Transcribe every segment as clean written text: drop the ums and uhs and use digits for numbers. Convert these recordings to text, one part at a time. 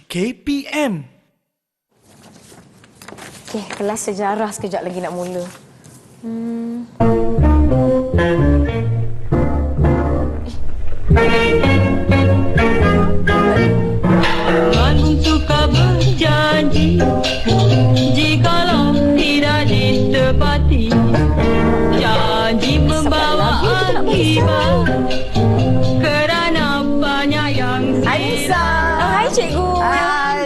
KPM. Okey, kelas sejarah sekejap lagi nak mula. Bandung suka berjanji, jikalau tidak ditepati, janji membawa akibat, kerana banyak yang Anissa. Hai cikgu.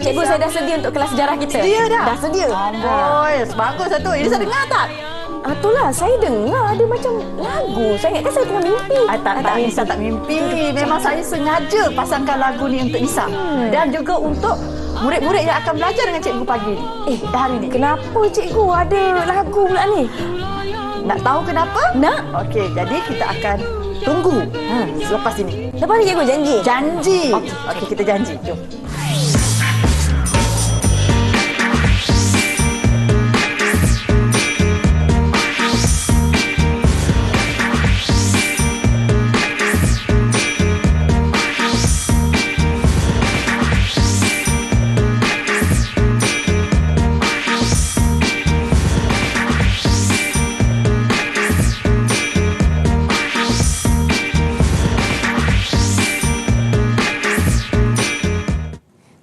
Cikgu, saya dah sedia untuk kelas sejarah kita. Sedia dah? Dah sedia. Amboi, bagus satu. Ini saya dengar tak? Itulah, saya dengar ada macam lagu. Saya ingatkan saya tengah mimpi. Tak, Nisa tak mimpi. Memang saya sengaja pasangkan lagu ni untuk Nisa. Dan juga untuk murid-murid yang akan belajar dengan cikgu pagi ni. Hari ni. Kenapa cikgu ada lagu pula ni? Nak tahu kenapa? Nak. Okey, jadi kita akan tunggu selepas ini. Lepas ni cikgu janji. Janji. Okey, kita janji. Jom.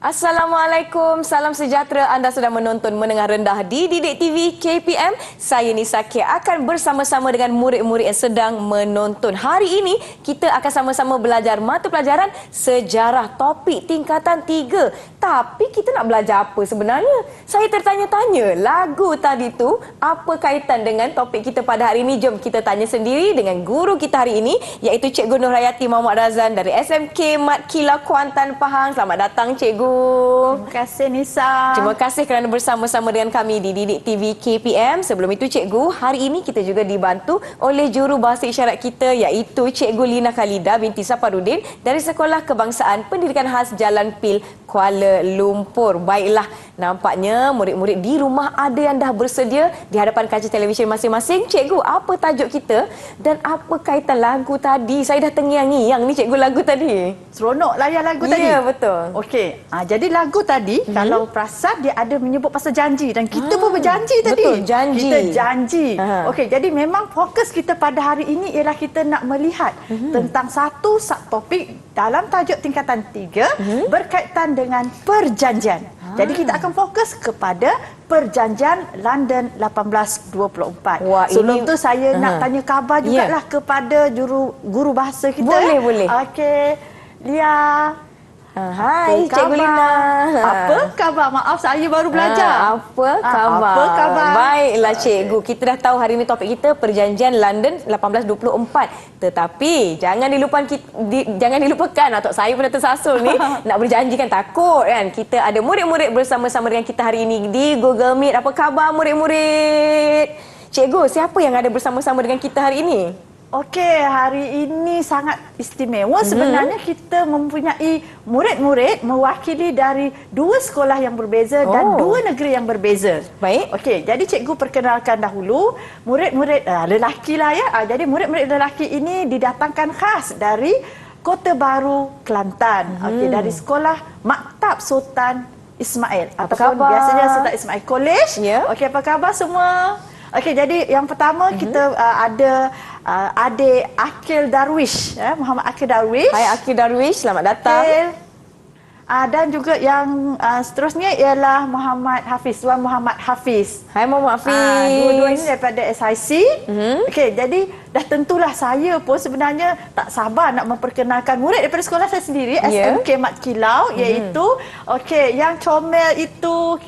Assalamualaikum, salam sejahtera. Anda sedang menonton Menengah Rendah di Didik TV KPM. Saya Nisa K akan bersama-sama dengan murid-murid yang sedang menonton. Hari ini kita akan sama-sama belajar mata pelajaran sejarah topik tingkatan 3. Tapi kita nak belajar apa sebenarnya? Saya tertanya-tanya, lagu tadi tu apa kaitan dengan topik kita pada hari ini? Jom kita tanya sendiri dengan guru kita hari ini, iaitu Cikgu Nurhayati Muhammad Razan dari SMK Mat Kilau Kuantan Pahang. Selamat datang cikgu. Terima kasih Nisa. Terima kasih kerana bersama-sama dengan kami di Didik TV KPM. Sebelum itu cikgu, hari ini kita juga dibantu oleh juru bahasa isyarat kita, iaitu Cikgu Lina Khalida binti Saparudin dari Sekolah Kebangsaan Pendidikan Khas Jalan Pil, Kuala Lumpur. Baiklah, nampaknya murid-murid di rumah ada yang dah bersedia di hadapan kaca televisyen masing-masing. Cikgu, apa tajuk kita dan apa kaitan lagu tadi? Saya dah tengiang-ngiang ni cikgu lagu tadi. Seronok layan lagu tadi. Ya, betul. Okey, jadi lagu tadi kalau perasan dia ada menyebut pasal janji dan kita pun berjanji tadi. Betul, janji. Kita janji. Okey, jadi memang fokus kita pada hari ini ialah kita nak melihat tentang satu subtopik dalam tajuk tingkatan 3 berkaitan dengan perjanjian. Jadi kita akan fokus kepada perjanjian London 1824. Wah, sebelum ini tu saya nak tanya khabar jugalah kepada guru bahasa kita. Boleh. Okey. Lia. Hai Cikgu Lina. Apa khabar? Maaf, saya baru belajar. Apa khabar? Apa khabar? Baiklah cikgu, kita dah tahu hari ini topik kita perjanjian London 1824. Tetapi jangan dilupakan atau saya pun dah tersasul ni nak berjanji kan, takut kan. Kita ada murid-murid bersama-sama dengan kita hari ini di Google Meet. Apa khabar murid-murid? Cikgu, siapa yang ada bersama-sama dengan kita hari ini? Okey, hari ini sangat istimewa. Sebenarnya kita mempunyai murid-murid mewakili dari dua sekolah yang berbeza dan dua negeri yang berbeza. Baik. Okey, jadi cikgu perkenalkan dahulu murid-murid lelaki lah ya. Jadi murid-murid lelaki ini didatangkan khas dari Kota Baru, Kelantan. Okey, dari sekolah Maktab Sultan Ismail. Apa ataupun khabar? biasanya Sultan Ismail College. Ya. Okey, apa khabar semua? Okey, jadi yang pertama kita ada adik Akil Darwish, Muhammad Akil Darwish. Hai Akil Darwish, selamat datang. Akil. Dan juga yang seterusnya ialah Muhammad Hafiz, Tuan Muhammad Hafiz. Hai Muhammad Hafiz. Dua-dua ini daripada SIC. Okey, jadi dah tentulah saya pun sebenarnya tak sabar nak memperkenalkan murid daripada sekolah saya sendiri, SMK Mat Kilau, iaitu yang comel itu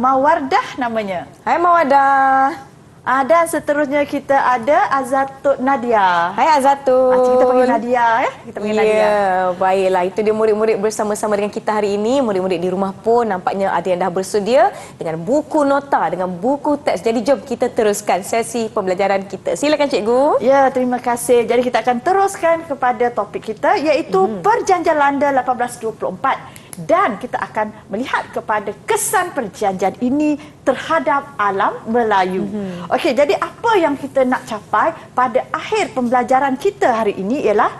Mawardah namanya. Hai Mawadah. Dan seterusnya kita ada Azatun Nadia. Hai Azatun. Kita panggil Nadia ya. Kita panggil Nadia. Ya, baiklah. Itu dia murid-murid bersama-sama dengan kita hari ini. Murid-murid di rumah pun nampaknya ada yang dah bersedia dengan buku nota, dengan buku teks. Jadi jom kita teruskan sesi pembelajaran kita. Silakan cikgu. Ya, terima kasih. Jadi kita akan teruskan kepada topik kita, iaitu Perjanjian London 1824. Dan kita akan melihat kepada kesan perjanjian ini terhadap alam Melayu. Okey, jadi apa yang kita nak capai pada akhir pembelajaran kita hari ini ialah,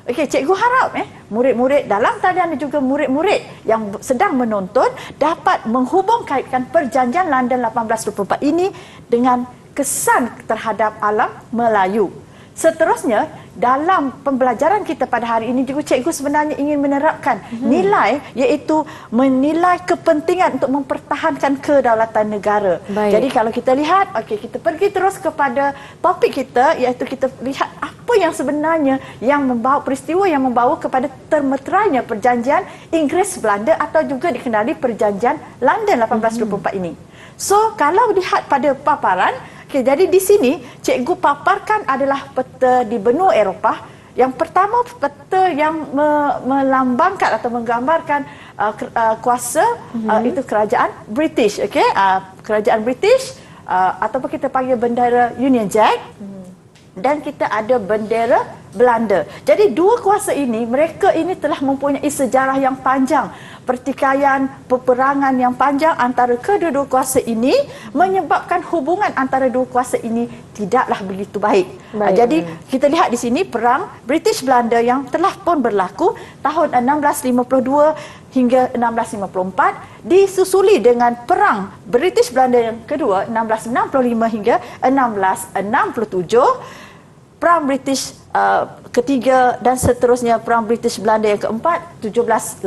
cikgu harap murid-murid dalam talian dan juga murid-murid yang sedang menonton dapat menghubung kaitkan perjanjian London 1824 ini dengan kesan terhadap alam Melayu. Seterusnya, dalam pembelajaran kita pada hari ini juga cikgu sebenarnya ingin menerapkan nilai, iaitu menilai kepentingan untuk mempertahankan kedaulatan negara. Baik. Jadi kalau kita lihat, kita pergi terus kepada topik kita, iaitu kita lihat apa yang sebenarnya yang membawa peristiwa yang membawa kepada termeterainya perjanjian Inggeris Belanda atau juga dikenali perjanjian London 1824 ini. So, kalau lihat pada paparan, jadi di sini cikgu paparkan adalah peta di benua Eropah. Yang pertama, peta yang melambangkan atau menggambarkan kuasa itu kerajaan British, kerajaan British ataupun kita panggil bendera Union Jack. Dan kita ada bendera Belanda. Jadi dua kuasa ini, mereka ini telah mempunyai sejarah yang panjang. Pertikaian, peperangan yang panjang antara kedua-dua kuasa ini menyebabkan hubungan antara dua kuasa ini tidaklah begitu baik. Jadi kita lihat di sini perang British Belanda yang telah pun berlaku tahun 1652 hingga 1654 disusuli dengan perang British Belanda yang kedua 1665 hingga 1667. Perang British ketiga dan seterusnya perang British Belanda yang keempat 1781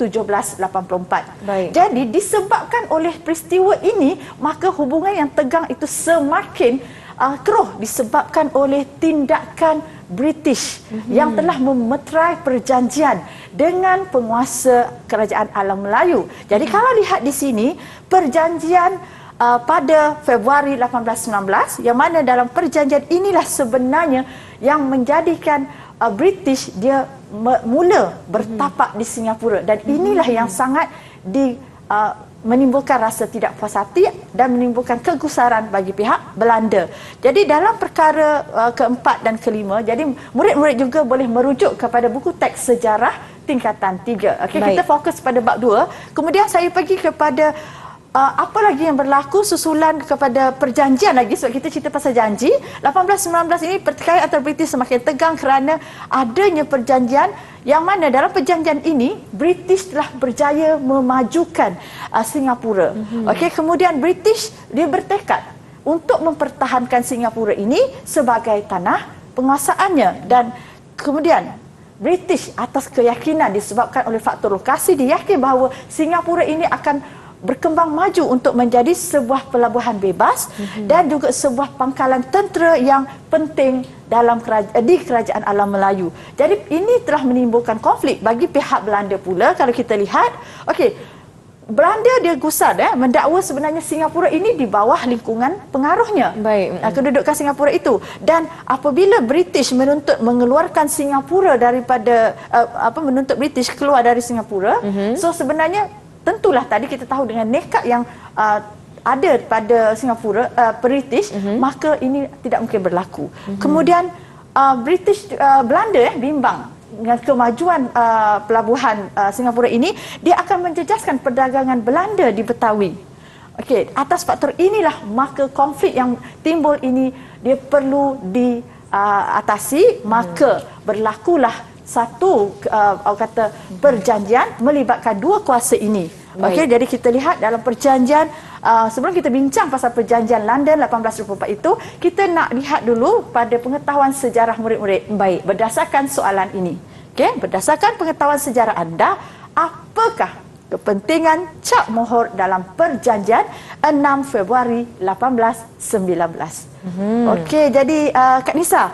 1784. Baik. Jadi disebabkan oleh peristiwa ini maka hubungan yang tegang itu semakin keruh disebabkan oleh tindakan British yang telah memeterai perjanjian dengan penguasa kerajaan alam Melayu. Jadi kalau lihat di sini perjanjian pada Februari 1819 yang mana dalam perjanjian inilah sebenarnya yang menjadikan British dia mula bertapak di Singapura dan inilah yang sangat menimbulkan rasa tidak puas hati dan menimbulkan kegusaran bagi pihak Belanda. Jadi dalam perkara keempat dan kelima, jadi murid-murid juga boleh merujuk kepada buku teks sejarah tingkatan 3. Kita fokus pada bab 2. Kemudian saya pergi kepada apa lagi yang berlaku susulan kepada perjanjian lagi sebab kita cerita pasal janji. 1819 ini pertikaian antara British semakin tegang kerana adanya perjanjian yang mana dalam perjanjian ini British telah berjaya memajukan Singapura. Kemudian British dia bertekad untuk mempertahankan Singapura ini sebagai tanah penguasaannya dan kemudian British atas keyakinan disebabkan oleh faktor lokasi dia yakin bahawa Singapura ini akan berkembang maju untuk menjadi sebuah pelabuhan bebas dan juga sebuah pangkalan tentera yang penting dalam di kerajaan alam Melayu. Jadi ini telah menimbulkan konflik bagi pihak Belanda pula. Kalau kita lihat, Belanda dia gusar mendakwa sebenarnya Singapura ini di bawah lingkungan pengaruhnya. Kedudukan Singapura itu. Dan apabila British menuntut mengeluarkan Singapura daripada menuntut British keluar dari Singapura, so sebenarnya tentulah tadi kita tahu dengan nekat yang ada pada Singapura, British, maka ini tidak mungkin berlaku. Kemudian British Belanda bimbang dengan kemajuan pelabuhan Singapura ini, dia akan menjejaskan perdagangan Belanda di Betawi. Atas faktor inilah maka konflik yang timbul ini dia perlu diatasi, maka berlakulah satu perjanjian melibatkan dua kuasa ini. Jadi kita lihat dalam perjanjian sebelum kita bincang pasal perjanjian London 1824 itu, kita nak lihat dulu pada pengetahuan sejarah murid-murid. Berdasarkan soalan ini. Berdasarkan pengetahuan sejarah anda, apakah kepentingan Cap Mohor dalam perjanjian 6 Februari 1819? Jadi Kak Nisa,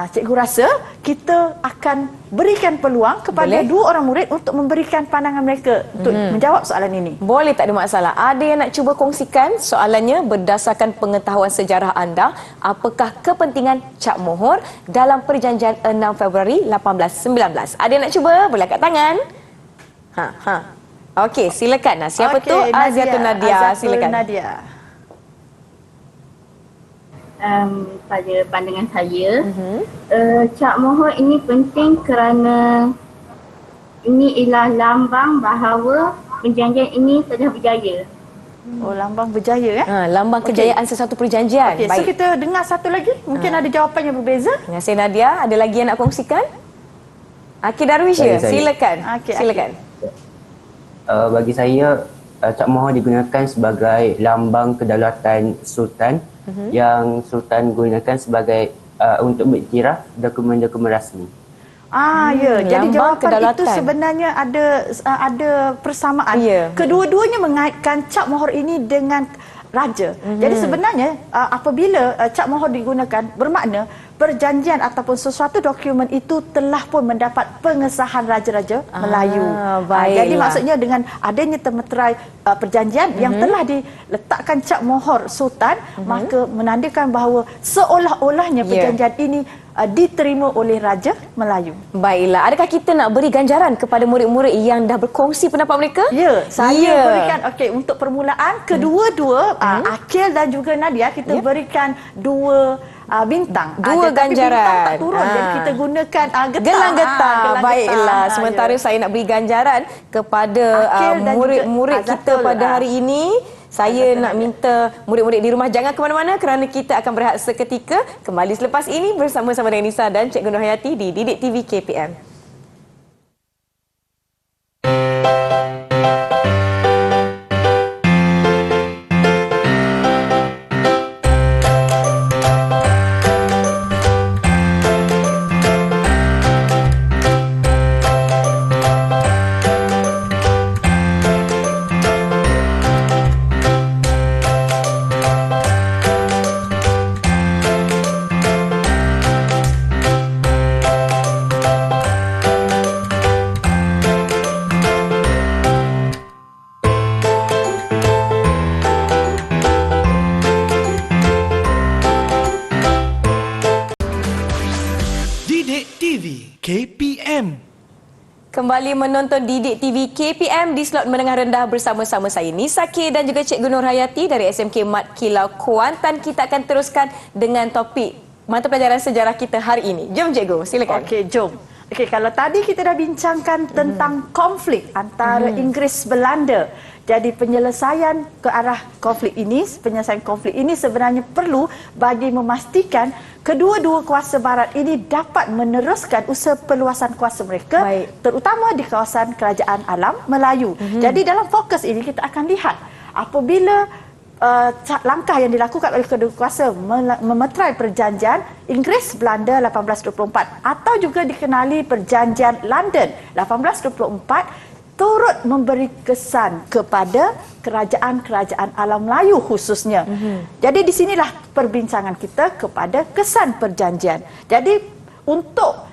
cikgu rasa kita akan berikan peluang kepada dua orang murid untuk memberikan pandangan mereka untuk menjawab soalan ini. Boleh, tak ada masalah. Ada yang nak cuba kongsikan soalannya berdasarkan pengetahuan sejarah anda, apakah kepentingan Cap Mohor dalam perjanjian 6 Februari 1819? Ada yang nak cuba? Boleh angkat tangan. Okey, silakan. Siapa tu? Aziatul Nadia. Silakan. Nadia. Pada pandangan saya, Cap Mohor ini penting kerana ini ialah lambang bahawa perjanjian ini telah berjaya. Lambang berjaya lambang kejayaan sesuatu perjanjian. So kita dengar satu lagi, mungkin ada jawapan yang berbeza. Terima kasih Nadia. Ada lagi yang nak kongsikan? Akil Darwish ya? Bagi saya. Silakan. Okey, Silakan. Bagi saya, Cap Mohor digunakan sebagai lambang kedaulatan Sultan yang Sultan gunakan sebagai untuk beriktiraf dokumen-dokumen rasmi. Ya. Jadi lambang jawapan itu kedaulatan. sebenarnya ada persamaan. Ya. Kedua-duanya mengaitkan Cap Mohor ini dengan raja. Jadi sebenarnya apabila Cap Mohor digunakan bermakna perjanjian ataupun sesuatu dokumen itu telah pun mendapat pengesahan Raja-Raja Melayu. Baiklah. Jadi maksudnya dengan adanya termeterai perjanjian yang telah diletakkan Cap Mohor Sultan, maka menandakan bahawa seolah-olahnya perjanjian ini diterima oleh Raja Melayu. Baiklah, adakah kita nak beri ganjaran kepada murid-murid yang dah berkongsi pendapat mereka? Ya, saya Ya. berikan untuk permulaan kedua-dua Akil dan juga Nadia kita berikan 2 bintang. Dua Tetapi ganjaran. bintang tak turun jadi kita gunakan getah. Gelang getah. Gelang Baiklah. getah. Sementara saya nak beri ganjaran kepada Akil dan murid-murid juga kita Azatul. pada hari ini. Saya nak minta murid-murid di rumah jangan ke mana-mana kerana kita akan berehat seketika. Kembali selepas ini bersama-sama dengan Nisa dan Cikgu Nur Hayati di Didik TV KPM. Didik TV KPM. Kembali menonton Didik TV KPM di slot menengah rendah bersama-sama saya Nisa K dan juga Cikgu Nur Hayati dari SMK Mat Kilau Kuantan. Kita akan teruskan dengan topik mata pelajaran sejarah kita hari ini. Jom Cikgu, silakan. Okey, jom. Okey, kalau tadi kita dah bincangkan tentang konflik antara Inggeris Belanda. Jadi penyelesaian ke arah konflik ini sebenarnya perlu bagi memastikan kedua-dua kuasa barat ini dapat meneruskan usaha perluasan kuasa mereka. Baik. Terutama di kawasan Kerajaan Alam Melayu. Jadi dalam fokus ini kita akan lihat apabila langkah yang dilakukan oleh kedua kuasa memeterai perjanjian Inggeris Belanda 1824 atau juga dikenali perjanjian London 1824 turut memberi kesan kepada kerajaan-kerajaan alam Melayu khususnya. Jadi di sinilah perbincangan kita kepada kesan perjanjian. Jadi untuk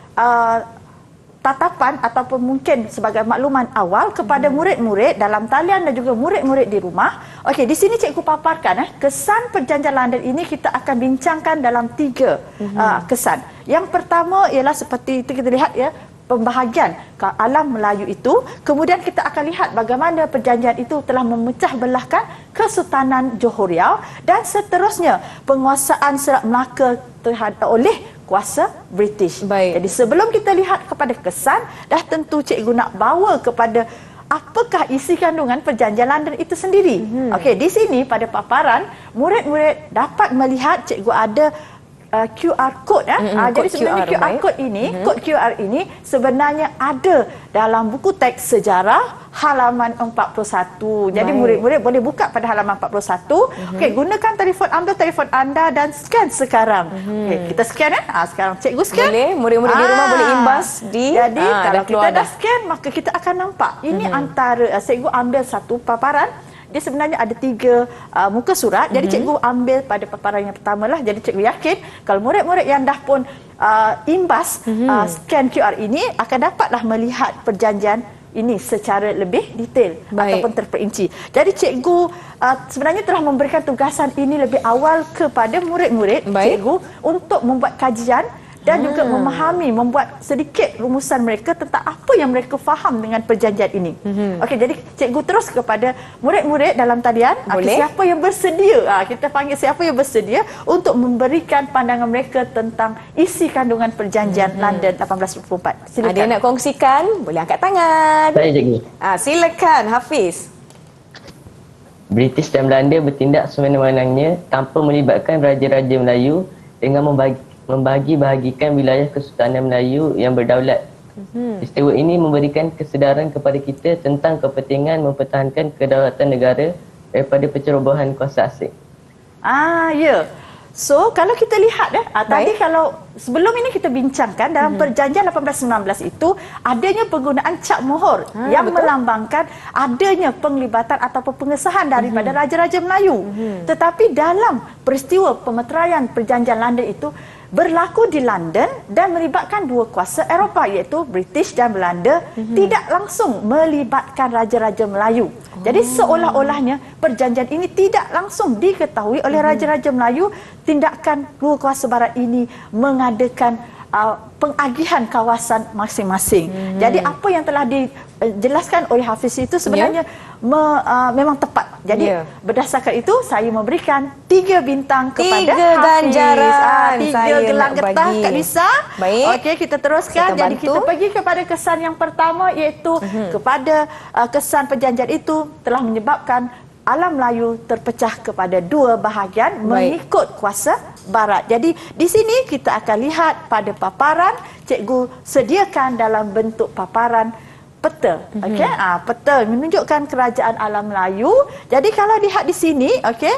tatapan ataupun mungkin sebagai makluman awal kepada murid-murid dalam talian dan juga murid-murid di rumah. Okey, di sini cikgu paparkan kesan perjanjian London ini kita akan bincangkan dalam 3 kesan. Yang pertama ialah seperti itu kita lihat ya, pembahagian alam Melayu itu. Kemudian kita akan lihat bagaimana perjanjian itu telah memecah belahkan Kesultanan Johor Riau dan seterusnya penguasaan Selat Melaka oleh kuasa British. Baik. Jadi sebelum kita lihat kepada kesan, dah tentu cikgu nak bawa kepada apakah isi kandungan perjanjian London itu sendiri. Okey, di sini pada paparan murid-murid dapat melihat cikgu ada QR code kod jadi sebenarnya QR, QR code ini, kod QR ini sebenarnya ada dalam buku teks sejarah halaman 41. Jadi Baik. murid-murid boleh buka pada halaman 41. Okey, gunakan ambil telefon anda dan scan sekarang. Okey, kita scan sekarang cikgu scan. Boleh, murid-murid di rumah boleh imbas di Jadi dah kalau keluar kita dah scan maka kita akan nampak. Ini antara cikgu ambil satu paparan. Dia sebenarnya ada 3 muka surat. Jadi cikgu ambil pada paparan yang pertama lah. Jadi cikgu yakin kalau murid-murid yang dah pun imbas scan QR ini akan dapatlah melihat perjanjian ini secara lebih detail. Baik. Ataupun terperinci. Jadi cikgu sebenarnya telah memberikan tugasan ini lebih awal kepada murid-murid cikgu untuk membuat kajian dan juga membuat sedikit rumusan mereka tentang apa yang mereka faham dengan perjanjian ini. Okey, jadi cikgu terus kepada murid-murid dalam talian. Boleh. Siapa yang bersedia? Kita panggil siapa yang bersedia untuk memberikan pandangan mereka tentang isi kandungan perjanjian London 1824. Silakan. Ada yang nak kongsikan? Boleh angkat tangan. Saya cikgu. Silakan Hafiz. British dan Belanda bertindak semena-menanya tanpa melibatkan Raja-Raja Melayu dengan membagi-bahagikan wilayah Kesultanan Melayu yang berdaulat Peristiwa ini memberikan kesedaran kepada kita tentang kepentingan mempertahankan kedaulatan negara daripada pencerobohan kuasa asing. Ya. So, kalau kita lihat tadi kalau sebelum ini kita bincangkan dalam perjanjian 1819 itu adanya penggunaan cap mohor yang melambangkan adanya penglibatan ataupun pengesahan daripada Raja-Raja Melayu. Tetapi dalam peristiwa pemeteraian perjanjian London itu berlaku di London dan melibatkan dua kuasa Eropah iaitu British dan Belanda, tidak langsung melibatkan Raja-Raja Melayu. Jadi seolah-olahnya perjanjian ini tidak langsung diketahui oleh Raja-Raja Melayu. Tindakan dua kuasa barat ini mengadakan pengagihan kawasan masing-masing. Jadi apa yang telah dijelaskan oleh Hafiz itu sebenarnya memang tepat. Jadi berdasarkan itu saya memberikan 3 bintang kepada Hafiz. Ganjaran 3 gelang getah Kak Lisa. Baik. Okey, kita teruskan. Jadi kita pergi kepada kesan yang pertama iaitu kepada kesan perjanjian itu telah menyebabkan alam Melayu terpecah kepada 2 bahagian mengikut kuasa barat. Jadi di sini kita akan lihat pada paparan, cikgu sediakan dalam bentuk paparan peta. Okey, peta menunjukkan kerajaan alam Melayu. Jadi kalau lihat di sini, okey.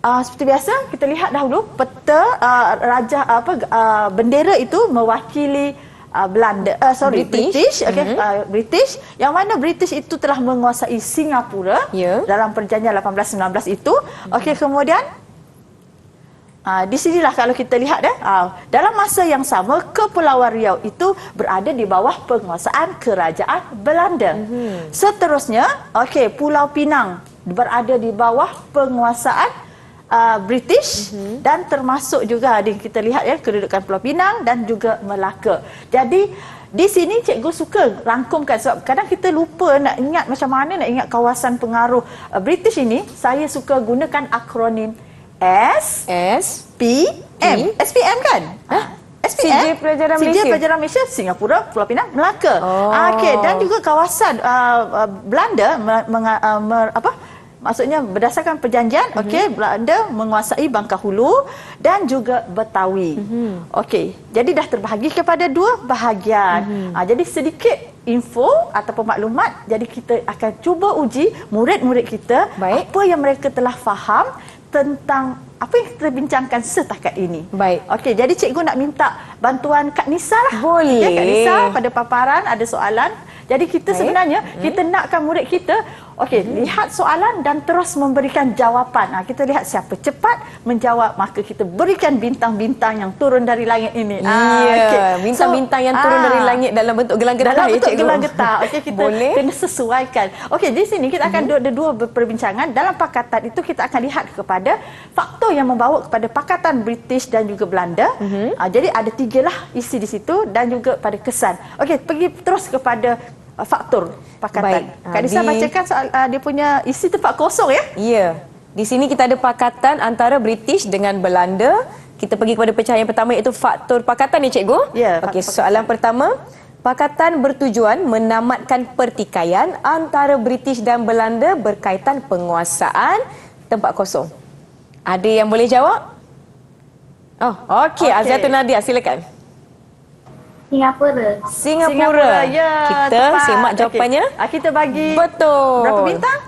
Seperti biasa kita lihat dahulu peta bendera itu mewakili British. British, yang mana British itu telah menguasai Singapura dalam perjanjian 1819 itu. Okey, kemudian di sinilah kalau kita lihat dalam masa yang sama Kepulauan Riau itu berada di bawah penguasaan kerajaan Belanda. Seterusnya, okey, Pulau Pinang berada di bawah penguasaan British dan termasuk juga kita lihat kedudukan Pulau Pinang dan juga Melaka. Jadi di sini cikgu suka rangkumkan sebab kadang kita lupa nak ingat macam mana nak ingat kawasan pengaruh British ini. Saya suka gunakan akronim SPM. SPM kan? SPM, CJ Pelajaran Malaysia, Singapura, Pulau Pinang, Melaka. Okey, dan juga kawasan Belanda maksudnya berdasarkan perjanjian, okey, Belanda menguasai Bangkahulu dan juga Betawi. Okey, jadi dah terbahagi kepada 2 bahagian. Jadi sedikit info ataupun maklumat. Jadi kita akan cuba uji murid-murid kita apa yang mereka telah faham tentang apa yang kita bincangkan setakat ini. Baik. Okey, jadi cikgu nak minta bantuan Kak Nisa lah. Boleh. Kak Nisa pada paparan ada soalan. Jadi kita sebenarnya kita nakkan murid kita lihat soalan dan terus memberikan jawapan. Kita lihat siapa cepat menjawab, maka kita berikan bintang-bintang yang turun dari langit ini. Bintang-bintang yang turun dari langit dalam bentuk gelang getah. Dalam bentuk gelang getah. Okey, kita boleh kena sesuaikan. Okey, di sini kita akan ada 2 perbincangan. Dalam pakatan itu kita akan lihat kepada faktor yang membawa kepada pakatan British dan juga Belanda. Jadi ada 3 lah isi di situ dan juga pada kesan. Okey, pergi terus kepada faktor pakatan. Kak Nisa bacakan soal dia punya isi tempat kosong ya. Ya. Di sini kita ada pakatan antara British dengan Belanda. Kita pergi kepada pecahan yang pertama iaitu faktor pakatan ya cikgu. Ya. Okey, soalan pertama. Pakatan bertujuan menamatkan pertikaian antara British dan Belanda berkaitan penguasaan tempat kosong. Ada yang boleh jawab? Okey, Aziatul Nadia silakan. Singapura. Ya, kita tepat. simak jawapannya. Kita bagi betul. berapa bintang?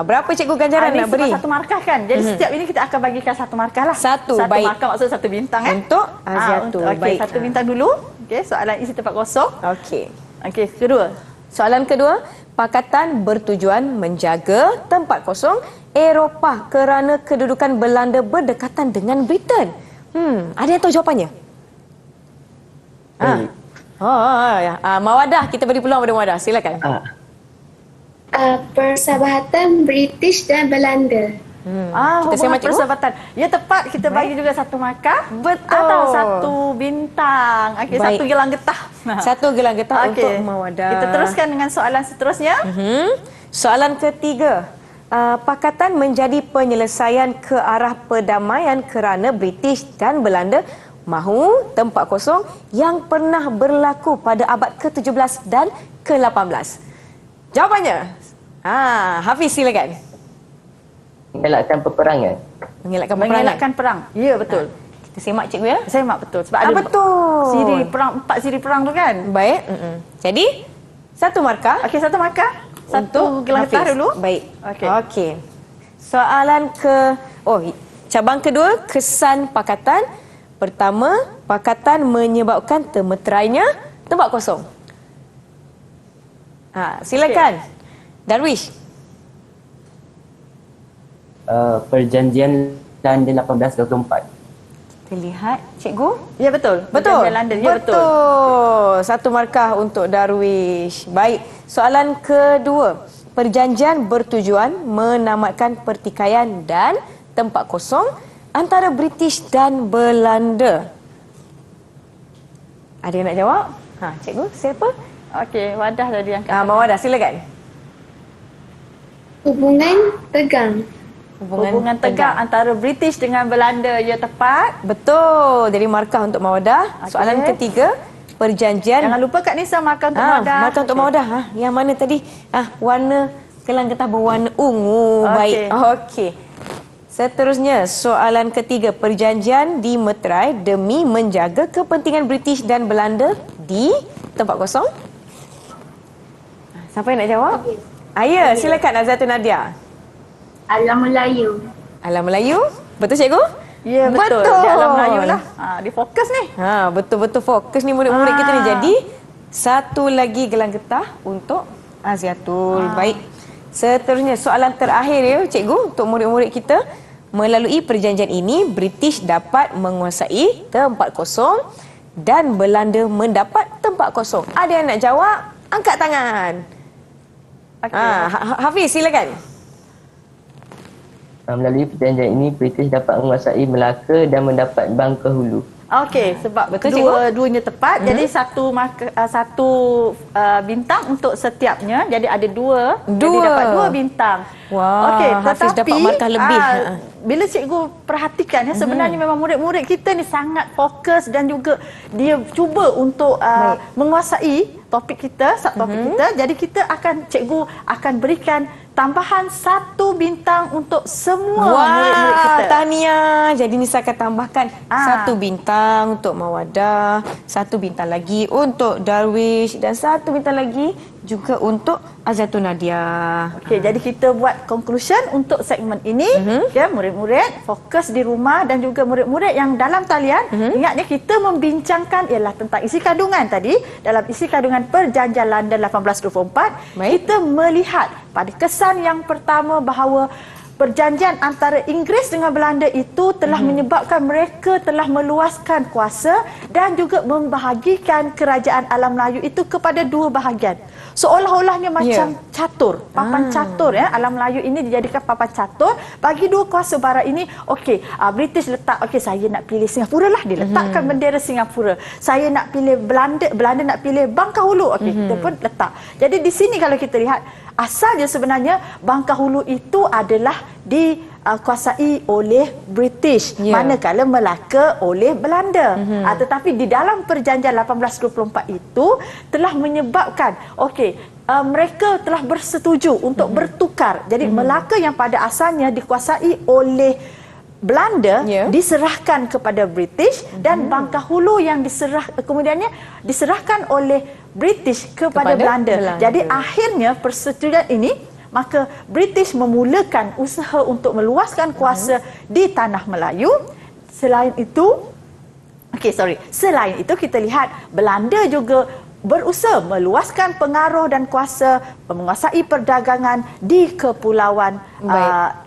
Berapa cikgu ganjaran nak beri? 1 markah kan. Jadi setiap ini kita akan bagikan 1 markah lah. 1 baik. Markah maksud 1 bintang untuk Aziatul. Okey, 1 bintang dulu. Okey, soalan isi tempat kosong. Okey. Okey, kedua. Soalan kedua, pakatan bertujuan menjaga tempat kosong Eropah kerana kedudukan Belanda berdekatan dengan Britain. Ada yang tahu jawapannya? Mawadah, kita beri peluang pada Mawadah. Silakan. Persahabatan British dan Belanda. Hubungan persahabatan. Ya, tepat. Kita bagi juga 1 markah. Betul. Atau 1 bintang. Okey, 1 gelang getah. 1 gelang getah untuk Mawadah. Kita teruskan dengan soalan seterusnya. Soalan ketiga. Pakatan menjadi penyelesaian ke arah perdamaian kerana British dan Belanda mahu tempat kosong yang pernah berlaku pada abad ke-17 dan ke-18. Jawapannya? Hafiz silakan. Mengelakkan peperangan. Mengelakkan peperangan. Mengelakkan perang. Ya, betul. Kita semak cikgu ya. Semak betul. Sebab ada betul. siri perang, 4 siri perang tu kan. Baik. Jadi, satu markah. Okey, satu markah. Satu Untuk gelang getah Hafiz. dulu. Baik. Okey. Okey. Soalan cabang kedua, kesan pakatan. Pertama, pakatan menyebabkan termeterainya tempat kosong. Silakan. Darwish. Perjanjian London 1824. Kita lihat, cikgu. Ya betul. Betul. Perjanjian London. Ya betul. Betul. Satu markah untuk Darwish. Baik. Soalan kedua. Perjanjian bertujuan menamatkan pertikaian dan tempat kosong antara British dan Belanda. Ada yang nak jawab? Cikgu, siapa? Okey, Wadah tadi yang Mawadah, silakan. Hubungan tegang. hubungan tegang antara British dengan Belanda. Ya, tepat. Betul. Jadi markah untuk Mawadah. Soalan ketiga, perjanjian. Jangan lupa Kak Nisa markah untuk Mawadah. Markah untuk Mawadah. Yang mana tadi? Warna kelang getah berwarna ungu. Baik. Okey. Seterusnya, soalan ketiga, perjanjian dimeterai demi menjaga kepentingan British dan Belanda di tempat kosong. Siapa yang nak jawab? Ya, silakan Azatun Nadia. Alam Melayu. Alam Melayu? Betul cikgu? Ya, betul. Di Alam Melayu lah. Dia fokus ni. Betul-betul fokus ni murid-murid kita ni. Jadi, satu lagi gelang getah untuk Aziatul. Baik. Seterusnya, soalan terakhir ya cikgu untuk murid-murid kita. Melalui perjanjian ini, British dapat menguasai tempat kosong dan Belanda mendapat tempat kosong. Ada yang nak jawab? Angkat tangan. Hafiz, silakan. Melalui perjanjian ini, British dapat menguasai Melaka dan mendapat Bangka Hulu. Okey, sebab betul, dua-duanya tepat. Jadi satu bintang untuk setiapnya. Jadi ada dua. Jadi dapat 2 bintang. Wah, okey, Hafiz dapat markah lebih. Bila cikgu perhatikan ya, sebenarnya memang murid-murid kita ni sangat fokus dan juga dia cuba untuk menguasai topik kita, subtopik kita. Jadi cikgu akan berikan tambahan 1 bintang untuk semua murid-murid kita. Tahniah. Jadi Nisa akan tambahkan 1 bintang untuk Mawadah, 1 bintang lagi untuk Darwish dan 1 bintang lagi juga untuk Azatun Nadia. Okey, jadi kita buat conclusion untuk segmen ini. Ya, murid-murid fokus di rumah dan juga murid-murid yang dalam talian. Ingatnya kita membincangkan ialah tentang isi kandungan tadi. Dalam isi kandungan Perjanjian London 1824, kita melihat pada kesan yang pertama bahawa perjanjian antara Inggeris dengan Belanda itu telah menyebabkan mereka telah meluaskan kuasa dan juga membahagikan kerajaan Alam Melayu itu kepada 2 bahagian. Seolah-olahnya macam catur, papan catur ya. Alam Melayu ini dijadikan papan catur bagi 2 kuasa barat ini. Okey, British letak, saya nak pilih Singapura lah, diletakkan bendera Singapura. Saya nak pilih Belanda nak pilih Bangka Hulu. Okey, kita pun letak. Jadi di sini kalau kita lihat, asalnya sebenarnya Bangka Hulu itu adalah dikuasai oleh British, manakala Melaka oleh Belanda. Tetapi di dalam perjanjian 1824 itu telah menyebabkan mereka telah bersetuju untuk bertukar. Jadi Melaka yang pada asalnya dikuasai oleh Belanda diserahkan kepada British dan Bangka Hulu yang kemudiannya diserahkan oleh British kepada Belanda. Jadi akhirnya persetujuan ini, maka British memulakan usaha untuk meluaskan kuasa di tanah Melayu. Selain itu kita lihat Belanda juga berusaha meluaskan pengaruh dan kuasa menguasai perdagangan di kepulauan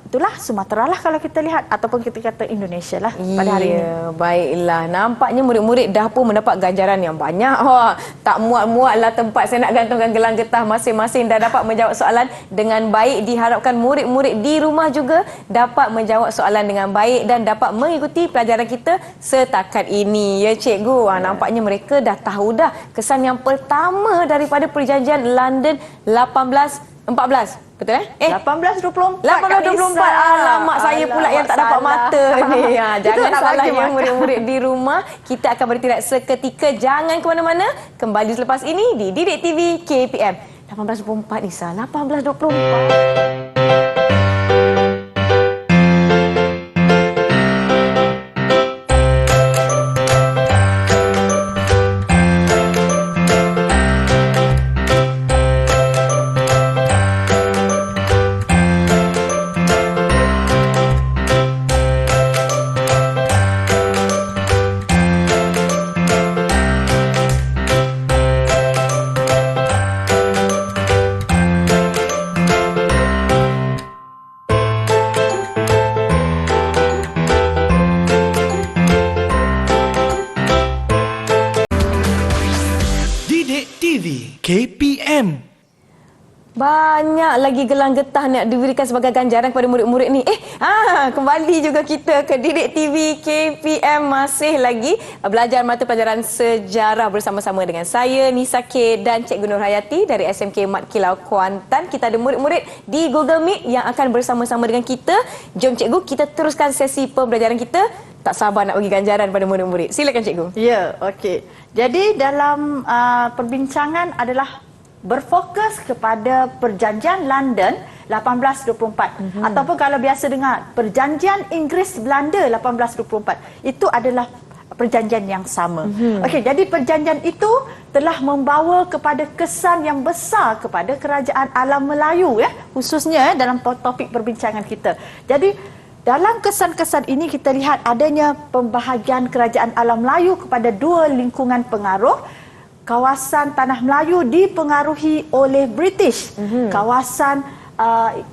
itulah Sumatera lah kalau kita lihat, ataupun kita kata Indonesia lah pada hari ini. Baiklah, nampaknya murid-murid dah pun mendapat ganjaran yang banyak. Tak muat-muat lah tempat saya nak gantungkan gelang getah. Masing-masing dah dapat menjawab soalan dengan baik. Diharapkan murid-murid di rumah juga dapat menjawab soalan dengan baik dan dapat mengikuti pelajaran kita setakat ini. Ya cikgu, nampaknya mereka dah tahu dah kesan yang pertama daripada perjanjian London 1814. Betul 1824. 1824. Alamak, saya pula yang tak dapat mata ni. Jangan salah ya murid-murid di rumah. Kita akan bertindak seketika. Jangan ke mana-mana. Kembali selepas ini di Didik TV KPM. 1824 Nisa. 1824. KPM. Banyak lagi gelang getah nak diberikan sebagai ganjaran kepada murid-murid ni. Kembali juga kita ke Didik TV KPM, masih lagi belajar mata pelajaran sejarah bersama-sama dengan saya Nisa K dan Cikgu Nur Hayati dari SMK Mat Kilau Kuantan. Kita ada murid-murid di Google Meet yang akan bersama-sama dengan kita. Jom cikgu, kita teruskan sesi pembelajaran kita. Tak sabar nak bagi ganjaran pada murid-murid. Silakan cikgu. Ya, okey. Jadi dalam perbincangan adalah berfokus kepada Perjanjian London 1824 ataupun kalau biasa dengar Perjanjian Inggeris Belanda 1824. Itu adalah perjanjian yang sama. Okey, jadi perjanjian itu telah membawa kepada kesan yang besar kepada kerajaan alam Melayu, ya, khususnya dalam topik perbincangan kita. Jadi dalam kesan-kesan ini kita lihat adanya pembahagian kerajaan alam Melayu kepada dua lingkungan pengaruh. Kawasan Tanah Melayu dipengaruhi oleh British. Kawasan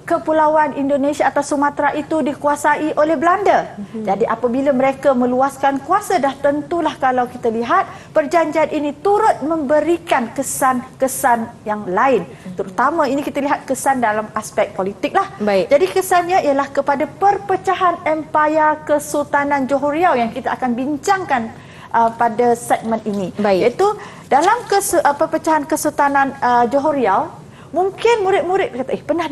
Kepulauan Indonesia atau Sumatera itu dikuasai oleh Belanda. Jadi apabila mereka meluaskan kuasa, dah tentulah kalau kita lihat perjanjian ini turut memberikan kesan-kesan yang lain. Terutama ini kita lihat kesan dalam aspek politik lah. Baik. Jadi kesannya ialah kepada perpecahan Empayar Kesultanan Johor Riau yang kita akan bincangkan pada segmen ini. Baik. Iaitu dalam perpecahan Kesultanan Johor Riau, mungkin murid-murid kata, pernah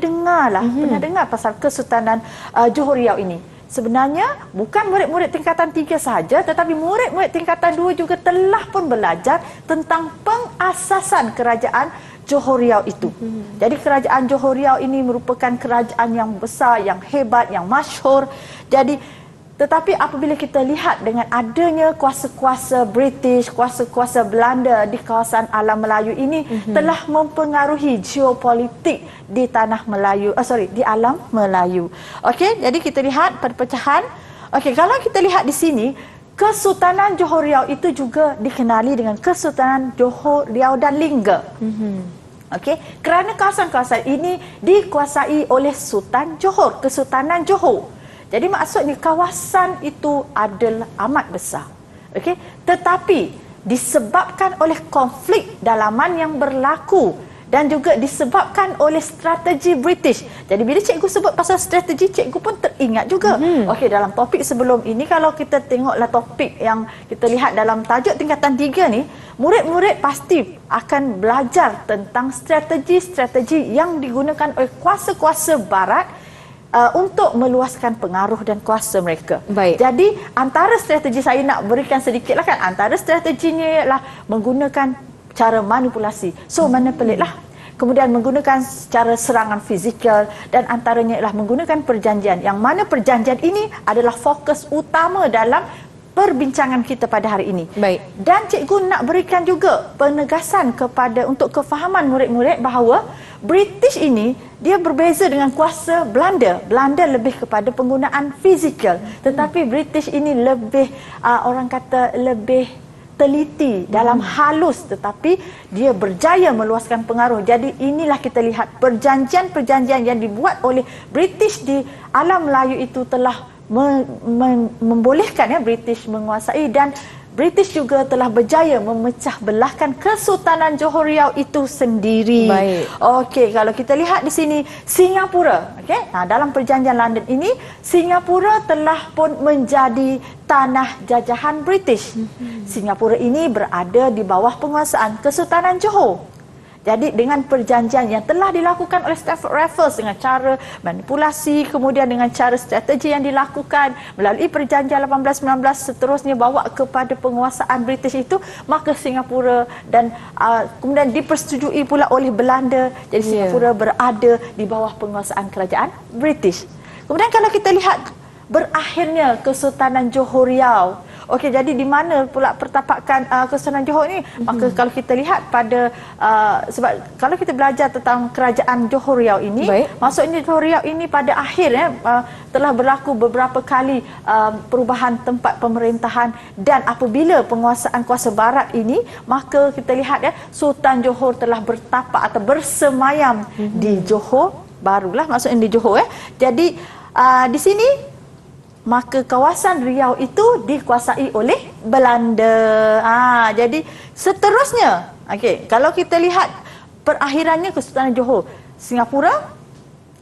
dengar pasal Kesultanan Johor Riau ini. Sebenarnya bukan murid-murid tingkatan 3 sahaja, tetapi murid-murid tingkatan 2 juga telah pun belajar tentang pengasasan kerajaan Johor Riau itu. Jadi kerajaan Johor Riau ini merupakan kerajaan yang besar, yang hebat, yang masyhur. Tetapi apabila kita lihat dengan adanya kuasa-kuasa British, kuasa-kuasa Belanda di kawasan alam Melayu ini telah mempengaruhi geopolitik di tanah Melayu, di alam Melayu. Okey, jadi kita lihat perpecahan. Okey, kalau kita lihat di sini, Kesultanan Johor Riau itu juga dikenali dengan Kesultanan Johor Riau dan Lingga. Okey, kerana kawasan-kawasan ini dikuasai oleh Sultan Johor, Kesultanan Johor. Jadi maksudnya kawasan itu adalah amat besar. Okey, tetapi disebabkan oleh konflik dalaman yang berlaku dan juga disebabkan oleh strategi British. Jadi bila cikgu sebut pasal strategi, cikgu pun teringat juga. Okey, dalam topik sebelum ini kalau kita tengoklah topik yang kita lihat dalam tajuk tingkatan 3 ni, murid-murid pasti akan belajar tentang strategi-strategi yang digunakan oleh kuasa-kuasa barat untuk meluaskan pengaruh dan kuasa mereka. Baik. Jadi antara strategi, saya nak berikan sedikitlah kan, antara strateginya ialah menggunakan cara manipulasi. So manipulate lah. Kemudian menggunakan cara serangan fizikal dan antaranya ialah menggunakan perjanjian. Yang mana perjanjian ini adalah fokus utama dalam perbincangan kita pada hari ini. Baik. Dan cikgu nak berikan juga penegasan kepada untuk kefahaman murid-murid bahawa British ini dia berbeza dengan kuasa Belanda. Belanda lebih kepada penggunaan fizikal, tetapi British ini lebih orang kata lebih teliti dalam halus, tetapi dia berjaya meluaskan pengaruh. Jadi inilah kita lihat perjanjian-perjanjian yang dibuat oleh British di alam Melayu itu telah membolehkan British menguasai, dan British juga telah berjaya memecah belahkan Kesultanan Johor Riau itu sendiri. Baik. Okey, kalau kita lihat di sini Singapura, okey. Dalam perjanjian London ini Singapura telah pun menjadi tanah jajahan British. Singapura ini berada di bawah penguasaan Kesultanan Johor. Jadi dengan perjanjian yang telah dilakukan oleh Stafford Raffles dengan cara manipulasi, kemudian dengan cara strategi yang dilakukan melalui perjanjian 1819 seterusnya bawa kepada penguasaan British itu, maka Singapura dan kemudian dipersetujui pula oleh Belanda. Jadi Singapura berada di bawah penguasaan kerajaan British. Kemudian kalau kita lihat berakhirnya Kesultanan Johor Riau. Okey, jadi di mana pula pertapakan Kesultanan Johor ini? Maka kalau kita lihat pada sebab kalau kita belajar tentang kerajaan Johor Riau ini, maksudnya Johor Riau ini pada akhirnya telah berlaku beberapa kali perubahan tempat pemerintahan, dan apabila penguasaan kuasa barat ini, maka kita lihat Sultan Johor telah bertapak atau bersemayam di Johor barulah, maksudnya di Johor. Jadi di sini maka kawasan Riau itu dikuasai oleh Belanda. Jadi seterusnya, okey, kalau kita lihat perakhirannya Kesultanan Johor. Singapura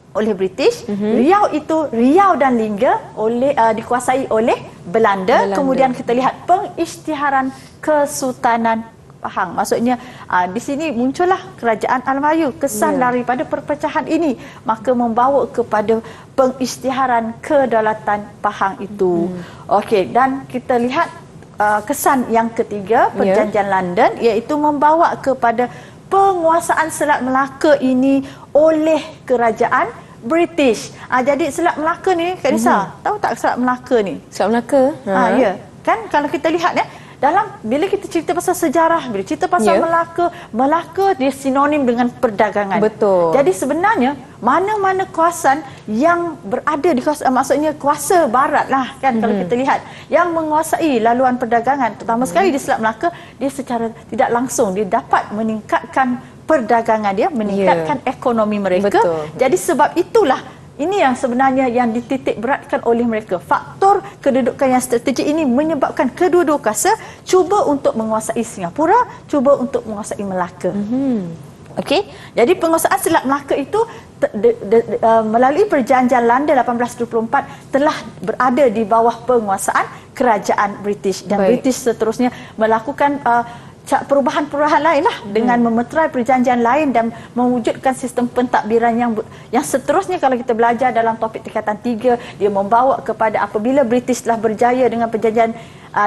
oleh British, Riau dan Lingga dikuasai oleh Belanda. Kemudian kita lihat pengisytiharan Kesultanan Pahang. Maksudnya di sini muncullah Kerajaan Al-Melayu. Kesan daripada perpecahan ini maka membawa kepada pengisytiharan Kedaulatan Pahang itu. Okey, dan kita lihat kesan yang ketiga, Perjanjian London, iaitu membawa kepada penguasaan Selat Melaka ini oleh Kerajaan British. Jadi Selat Melaka ni, Kak Nisa, tahu tak Selat Melaka ni? Selat Melaka? Ya. Kan kalau kita lihat bila kita cerita pasal sejarah, bila cerita pasal Melaka dia sinonim dengan perdagangan. Betul. Jadi sebenarnya mana-mana kawasan yang berada di kawasan, maksudnya kuasa barat lah kan, kalau kita lihat yang menguasai laluan perdagangan, terutama sekali di Selat Melaka, dia secara tidak langsung dia dapat meningkatkan perdagangan dia, meningkatkan ekonomi mereka. Betul. Jadi sebab itulah ini yang sebenarnya yang dititik beratkan oleh mereka. Faktor kedudukan yang strategik ini menyebabkan kedua-dua kuasa cuba untuk menguasai Singapura, cuba untuk menguasai Melaka. Okey, jadi penguasaan Selat Melaka itu melalui Perjanjian London 1824 telah berada di bawah penguasaan Kerajaan British, dan British seterusnya melakukan perubahan-perubahan lain lah dengan memeterai perjanjian lain dan mewujudkan sistem pentadbiran yang seterusnya. Kalau kita belajar dalam topik tingkatan 3, dia membawa kepada apabila British telah berjaya dengan perjanjian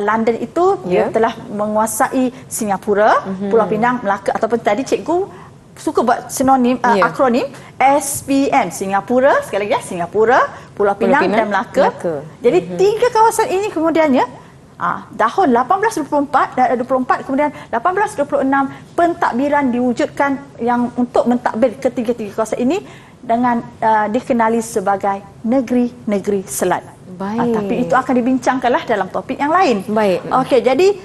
London itu, dia telah menguasai Singapura, Pulau Pinang, Melaka, ataupun tadi cikgu suka buat sinonim akronim SPM, Singapura, sekali lagi Singapura, Pulau Pinang dan Melaka. Jadi 3 kawasan ini kemudiannya tahun 1824 dan 24, kemudian 1826 pentadbiran diwujudkan yang untuk mentadbir ketiga-tiga kawasan ini dengan dikenali sebagai negeri-negeri selat. Tapi itu akan dibincangkanlah dalam topik yang lain. Okey, jadi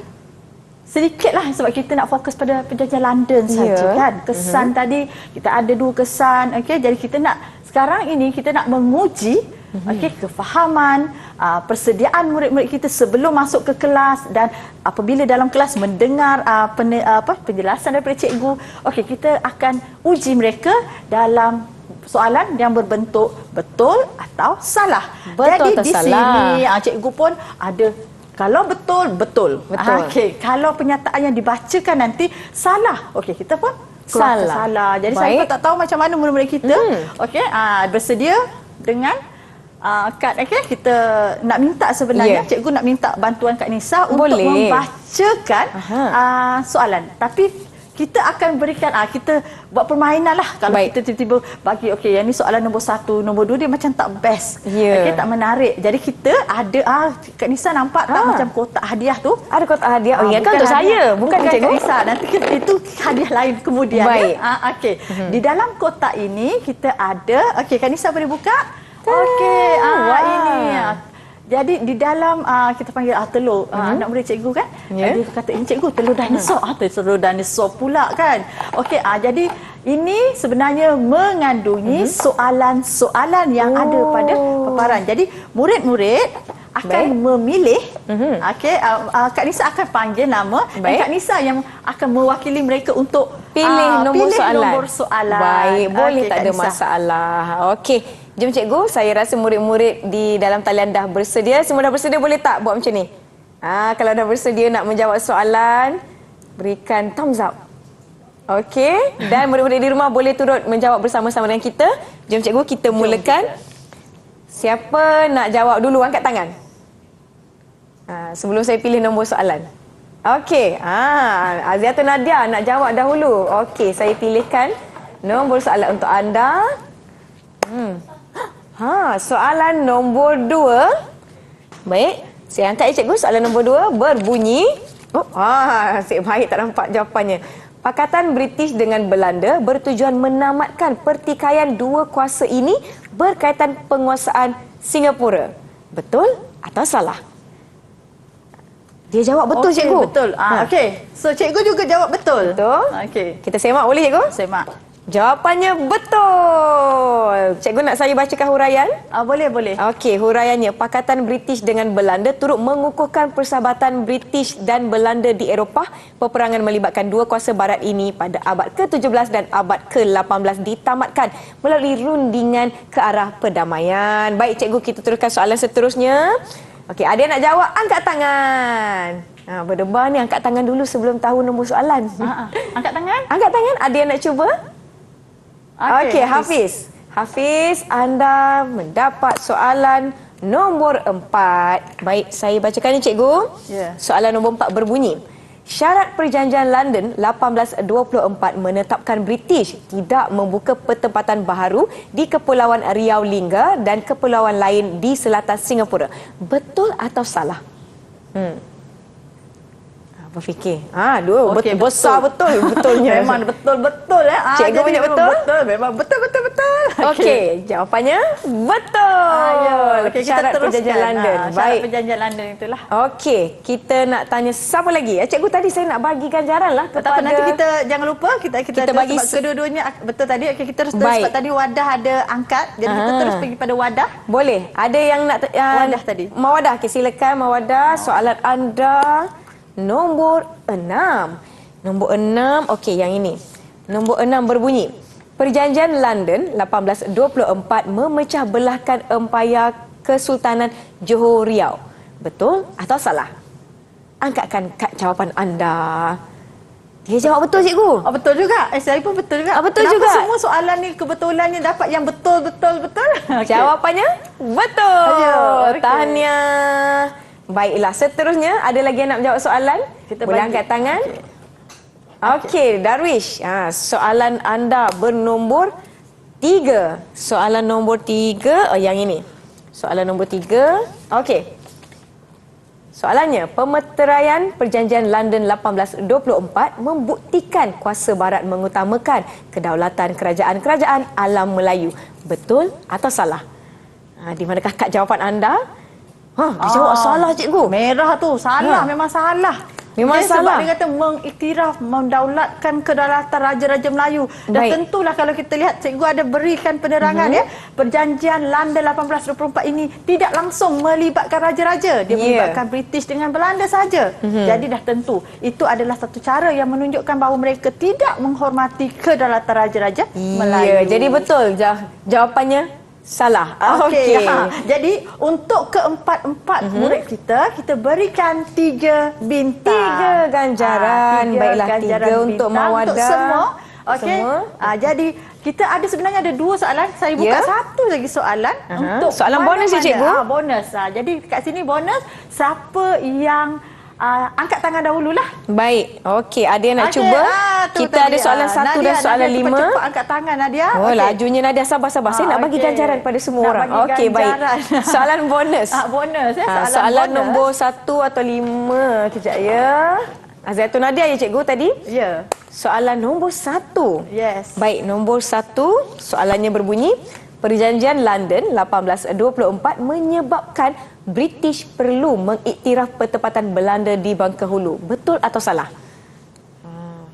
sedikitlah sebab kita nak fokus pada Perjanjian London saja kan. Kesan tadi kita ada 2 kesan. Okey, jadi kita nak sekarang ini kita nak menguji kefahaman, persediaan murid-murid kita sebelum masuk ke kelas, dan apabila dalam kelas mendengar penjelasan daripada cikgu, kita akan uji mereka dalam soalan yang berbentuk betul atau salah. Jadi di sini cikgu pun ada, kalau betul. Kalau pernyataan yang dibacakan nanti salah, kita pun salah. Jadi saya pun tak tahu macam mana murid-murid kita. Bersedia dengan Kak, kita nak minta sebenarnya cikgu nak minta bantuan Kak Nisa untuk membacakan soalan. Tapi kita akan berikan kita buat permainan lah. Kalau kita tiba-tiba bagi yang ni soalan nombor 1, nombor 2, dia macam tak best. Tak menarik. Jadi kita ada Kak Nisa nampak tak macam kotak hadiah tu? Ada kotak hadiah. Kan untuk saya, bukan Kak Nisa. Nanti itu hadiah lain kemudian. Di dalam kotak ini kita ada, Kak Nisa boleh buka? Ini. Jadi di dalam kita panggil telur, anak murid cikgu kan? Dia kata, ini cikgu telur dinosaur. Telur dinosaur pula kan? Jadi ini sebenarnya mengandungi soalan-soalan yang ada pada paparan. Jadi murid-murid akan memilih. Kak Nisa akan panggil nama dan Kak Nisa yang akan mewakili mereka untuk pilih nombor soalan. Baik, boleh, tak ada masalah. Jom cikgu, saya rasa murid-murid di dalam talian dah bersedia. Semua dah bersedia, boleh tak buat macam ni? Kalau dah bersedia nak menjawab soalan, berikan thumbs up. Dan murid-murid di rumah boleh turut menjawab bersama-sama dengan kita. Jom cikgu, kita mulakan. Siapa nak jawab dulu, angkat tangan. Sebelum saya pilih nombor soalan. Aziatul Nadia nak jawab dahulu. Saya pilihkan nombor soalan untuk anda. Soalan nombor 2. Baik, saya angkat cikgu. Soalan nombor 2 berbunyi. Asyik baik, tak nampak jawapannya. Pakatan British dengan Belanda bertujuan menamatkan pertikaian 2 kuasa ini berkaitan penguasaan Singapura. Betul atau salah? Dia jawab betul, cikgu. Betul. So cikgu juga jawab betul. Betul. Kita semak boleh, cikgu? Semak. Jawapannya betul. Cikgu nak saya bacakan huraian? Boleh, boleh. Okey, huraiannya. Pakatan British dengan Belanda turut mengukuhkan persahabatan British dan Belanda di Eropah. Peperangan melibatkan dua kuasa barat ini pada abad ke-17 dan abad ke-18 ditamatkan melalui rundingan ke arah perdamaian. Baik, cikgu, kita teruskan soalan seterusnya. Okey, ada yang nak jawab? Angkat tangan. Berdebar ni, angkat tangan dulu sebelum tahu nombor soalan. Angkat tangan. Angkat tangan, ada yang nak cuba? Okey, Hafiz. Hafiz, anda mendapat soalan nombor 4. Baik, saya bacakan ni, cikgu. Ya. Soalan nombor 4 berbunyi. Syarat Perjanjian London 1824 menetapkan British tidak membuka pertempatan baharu di Kepulauan Riau Lingga dan kepulauan lain di selatan Singapura. Betul atau salah? Berfikir. Okey, besar betul betulnya. Memang betul-betul Cikgu punya betul? Betul, memang betul-betul. Okey, jawapannya betul. Okey, kita Syarat teruskan. Perjanjian London. Syarat Baik. Perjanjian London itulah. Okey, kita nak tanya siapa lagi? Cikgu tadi saya nak bagi ganjaran lah Tak apa, kepada... nanti kita jangan lupa kita Kita bagi sebab kedua-duanya betul tadi. Okey, kita terus Baik. sebab tadi wadah ada angkat. Jadi kita terus pergi pada wadah. Boleh. Ada yang nak... Mawadah tadi. Mawadah. Okey, silakan Mawadah. Soalan anda nombor 6. Nombor 6, okey, yang ini. Nombor 6 berbunyi. Perjanjian London 1824 memecah belahkan Empayar Kesultanan Johor Riau. Betul atau salah? Angkatkan kad jawapan anda. Dia jawab betul, cikgu. Betul juga. Saya pun betul juga. Betul Kenapa juga. semua soalan ni kebetulannya dapat yang betul-betul? Okey. Jawapannya betul. Okey. Tahniah. Baiklah, seterusnya ada lagi yang nak menjawab soalan? Kita boleh bagi. angkat tangan. Okey, Darwish. Soalan anda bernombor 3. Soalan nombor 3, yang ini. Soalan nombor 3. Okey. Soalannya, pemeteraian Perjanjian London 1824 membuktikan kuasa barat mengutamakan kedaulatan kerajaan-kerajaan alam Melayu. Betul atau salah? Di manakah kad jawapan anda? Dia jawab salah, cikgu. Merah tu salah, memang salah. Memang dia salah. Sebab dia kata mengiktiraf, mendaulatkan kedaulatan Raja-Raja Melayu. Dan Baik. tentulah kalau kita lihat, cikgu ada berikan penerangan ya. Perjanjian London 1824 ini tidak langsung melibatkan Raja-Raja. Dia melibatkan British dengan Belanda saja. Jadi dah tentu, itu adalah satu cara yang menunjukkan bahawa mereka tidak menghormati kedaulatan Raja-Raja Melayu. Jadi betul jawapannya salah. Okey. Jadi untuk keempat-empat murid kita berikan 3 bintang. 3 ganjaran. Baiklah, 3 untuk Mawadah. Untuk semua. Okey. Semua. Jadi kita sebenarnya ada 2 soalan. Saya buka satu lagi soalan untuk soalan bonus ya, cikgu? Bonus. Jadi kat sini bonus, siapa yang angkat tangan dahululah. Baik. Okey, ada yang nak cuba? Kita tadi. ada soalan 1 dan soalan 5. Cepat angkat tangan, Nadia. Lajunya Nadia, sabar-sabar. Saya nak bagi ganjaran pada semua orang. Okey, baik. Soalan bonus. Bonus soalan bonus. nombor 1 atau 5. Kejap ya. Zaitun Nadia ya, cikgu tadi? Ya. Soalan nombor 1. Yes. Baik, nombor 1. Soalannya berbunyi, Perjanjian London 1824 menyebabkan British perlu mengiktiraf pertempatan Belanda di Bangkahulu. Betul atau salah?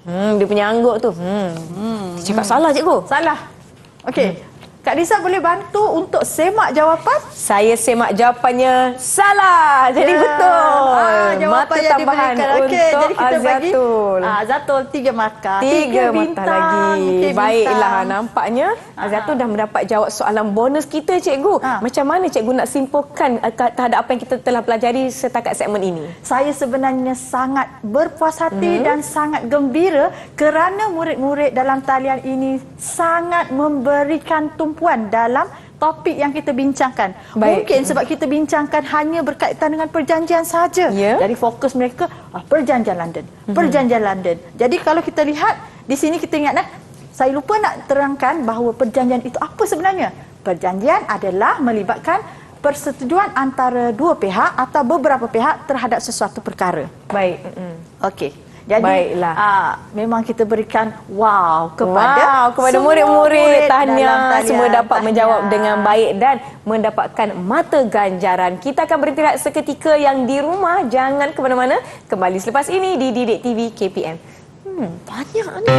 Dia punya angguk tu. Dia cakap salah, cikgu. Salah. Okey. Kak Disa boleh bantu untuk semak jawapan? Saya semak jawapannya salah. Jadi betul. Jawapan Mata yang tambahan diberikan. untuk Okey, jadi kita bagi Azatul. Azatul 3 markah. 3 mata bintang. lagi. Okey, Baiklah, bintang. nampaknya Azatul dah mendapat jawab soalan bonus kita, cikgu. Macam mana cikgu nak simpulkan terhadap apa yang kita telah pelajari setakat segmen ini? Saya sebenarnya sangat berpuas hati dan sangat gembira kerana murid-murid dalam talian ini sangat memberikan tumpuan dalam topik yang kita bincangkan. Baik. Mungkin sebab kita bincangkan hanya berkaitan dengan perjanjian saja. Ya. Jadi fokus mereka Perjanjian London. Perjanjian London. Jadi kalau kita lihat di sini kita ingat saya lupa nak terangkan bahawa perjanjian itu apa sebenarnya. Perjanjian adalah melibatkan persetujuan antara dua pihak atau beberapa pihak terhadap sesuatu perkara. Baik. Okey. Jadi Baiklah. memang kita berikan kepada semua murid-murid. dalam Tahniah, talian. semua dapat Tahniah. menjawab dengan baik dan mendapatkan mata ganjaran. Kita akan berhenti seketika, yang di rumah jangan ke mana-mana. Kembali selepas ini di Didik TV KPM. Banyak ni.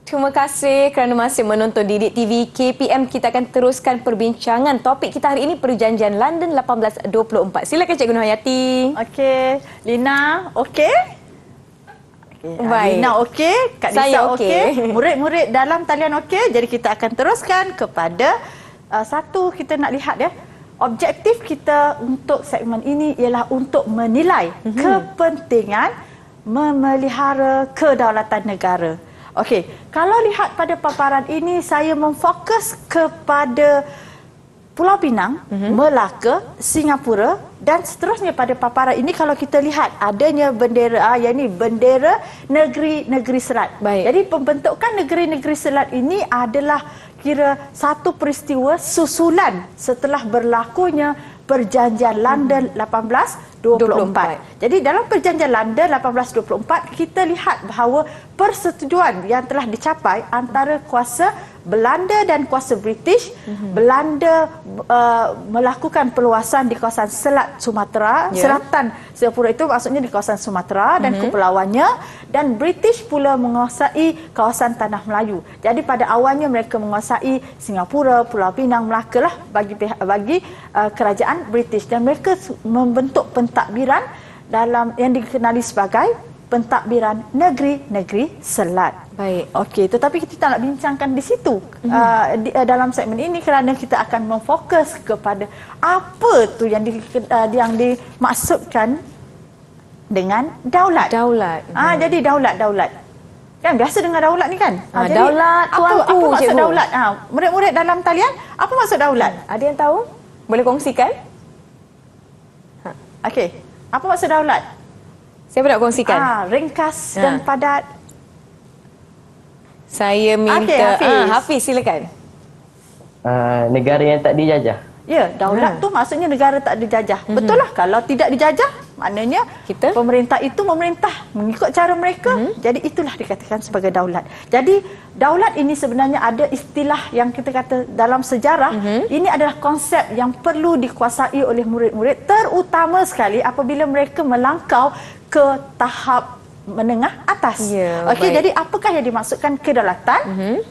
Terima kasih kerana masih menonton Didik TV KPM. Kita akan teruskan perbincangan. Topik kita hari ini Perjanjian London 1824. Silakan Cikgu Nurhayati. Okey, Lina, okey? Okay. Baik. Lina okey, Kak Saya Nisa okey. okey, murid-murid dalam talian okey. Jadi kita akan teruskan kepada satu kita nak lihat ya. Objektif kita untuk segmen ini ialah untuk menilai kepentingan memelihara kedaulatan negara. Okey, kalau lihat pada paparan ini saya memfokus kepada Pulau Pinang, Melaka, Singapura dan seterusnya pada paparan ini kalau kita lihat adanya bendera yakni bendera negeri-negeri selat. Baik. Jadi pembentukan negeri-negeri selat ini adalah kira satu peristiwa susulan setelah berlakunya Perjanjian London 1824. Jadi dalam Perjanjian London 1824 kita lihat bahawa persetujuan yang telah dicapai antara kuasa Belanda dan kuasa British. Belanda melakukan perluasan di kawasan Selat Sumatera, selatan Singapura itu maksudnya di kawasan Sumatera dan kepulauannya, dan British pula menguasai kawasan Tanah Melayu. Jadi pada awalnya mereka menguasai Singapura, Pulau Pinang, Melaka lah bagi kerajaan British, dan mereka membentuk pentadbiran dalam yang dikenali sebagai pentadbiran negeri-negeri selat. Baik. Okey, tetapi kita tak nak bincangkan di situ dalam segmen ini kerana kita akan memfokus kepada apa tu yang dimaksudkan dengan daulat. Daulat. Jadi daulat. Kan biasa dengar daulat ni kan? Jadi daulat, tuanku, apa maksud cikgu. daulat? Murid-murid dalam talian, apa maksud daulat? Ada yang tahu? Boleh kongsikan? Okey, apa maksud daulat? Siapa nak kongsikan? Ringkas dan padat. Saya minta Okey, Hafiz. Hafiz silakan. Negara yang tak dijajah. Ya, daulat tu maksudnya negara tak dijajah. Betul lah, kalau tidak dijajah, maknanya pemerintah itu memerintah mengikut cara mereka. Jadi itulah dikatakan sebagai daulat. Jadi daulat ini sebenarnya ada istilah yang kita kata dalam sejarah, ini adalah konsep yang perlu dikuasai oleh murid-murid, terutama sekali apabila mereka melangkau ke tahap menengah atas. Ya, Okey, baik. jadi apakah yang dimaksudkan kedaulatan?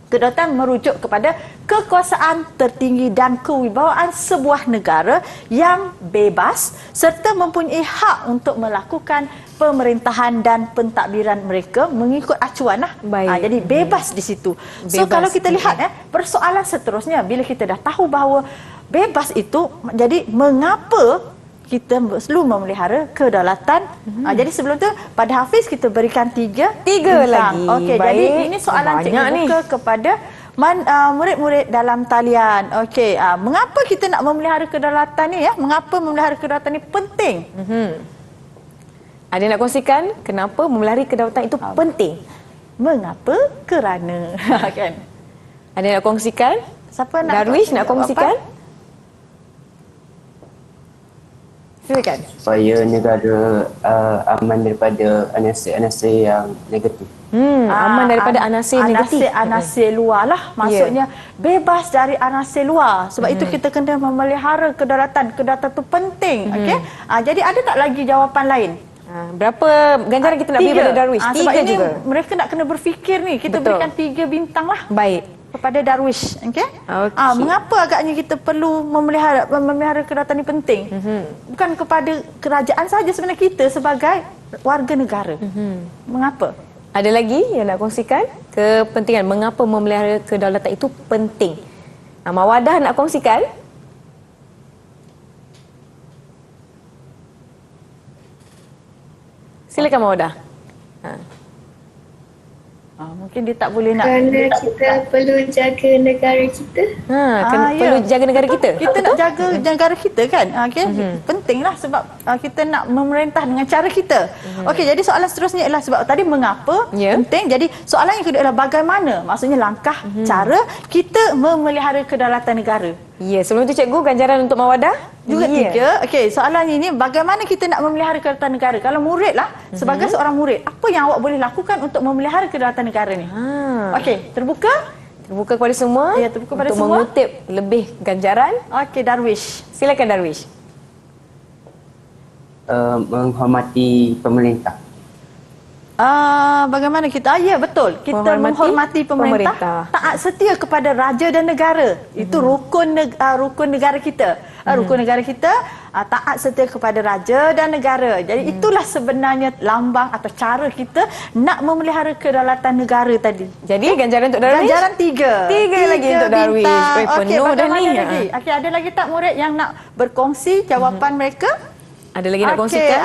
Kedaulatan merujuk kepada kekuasaan tertinggi dan kewibawaan sebuah negara yang bebas serta mempunyai hak untuk melakukan pemerintahan dan pentadbiran mereka mengikut acuan lah. Baik. Jadi bebas di situ. So Bebas. kalau kita lihat persoalan seterusnya bila kita dah tahu bahawa bebas itu, jadi mengapa kita perlu memelihara kedaulatan. Jadi sebelum tu pada Hafiz kita berikan tiga bintang. lagi. Okey, Baik. jadi ini soalan Banyak cikgu ni. buka kepada murid-murid dalam talian. Okey, mengapa kita nak memelihara kedaulatan ni ya? Mengapa memelihara kedaulatan ni penting? Ada yang nak kongsikan kenapa memelihara kedaulatan itu penting? Mengapa? Kerana kan. Ada yang nak kongsikan? Siapa nak Darwish nak jawab kongsikan? apa? Silakan. Supaya negara aman daripada anasir-anasir yang negatif. Aman daripada anasir negatif. Anasir luar lah. Maksudnya bebas dari anasir luar. Sebab itu kita kena memelihara kedaulatan. Kedaulatan itu penting. Okey. Jadi ada tak lagi jawapan lain? Berapa ganjaran kita nak beri pada Darwish? Sebab Tiga ini juga. mereka nak kena berfikir ni. Kita Betul. berikan 3 bintang lah Baik. kepada Darwish. Okey. Okey. Mengapa agaknya kita perlu memelihara kedaulatan ini penting? Bukan kepada kerajaan saja, sebenarnya kita sebagai warga negara. Mengapa? Ada lagi yang nak kongsikan kepentingan mengapa memelihara kedaulatan itu penting? Mawadah nak kongsikan? Silakan Mawadah. Mungkin dia tak boleh nak. Kerana kita perlu jaga negara kita. Perlu jaga negara kita. Kita nak jaga negara kita kan. Okey. Pentinglah sebab kita nak memerintah dengan cara kita. Okey, jadi soalan seterusnya ialah sebab tadi mengapa penting. Jadi soalan yang kedua ialah bagaimana? Maksudnya langkah cara kita memelihara kedaulatan negara. Ya, sebelum tu cikgu ganjaran untuk Mawadah. Juga 3. Okey, soalannya ini bagaimana kita nak memelihara kedaulatan negara? Kalau murid lah, sebagai seorang murid, apa yang awak boleh lakukan untuk memelihara kedaulatan negara ni? Okey, terbuka? Terbuka kepada semua. Ya, terbuka kepada untuk semua. mengutip lebih ganjaran. Okey, Darwish. Silakan Darwish. Menghormati pemerintah. Bagaimana kita? Ya, betul. Kita menghormati pemerintah, taat setia kepada raja dan negara. Itu rukun negara kita. Rukun negara kita taat setia kepada raja dan negara. Jadi itulah sebenarnya lambang atau cara kita nak memelihara kedaulatan negara tadi. Jadi ganjaran untuk Darwish? Ganjaran 3. 3 lagi untuk Darwish. Penuh dah ni. Okey, ada lagi tak murid yang nak berkongsi jawapan mereka? Ada lagi nak kongsikan?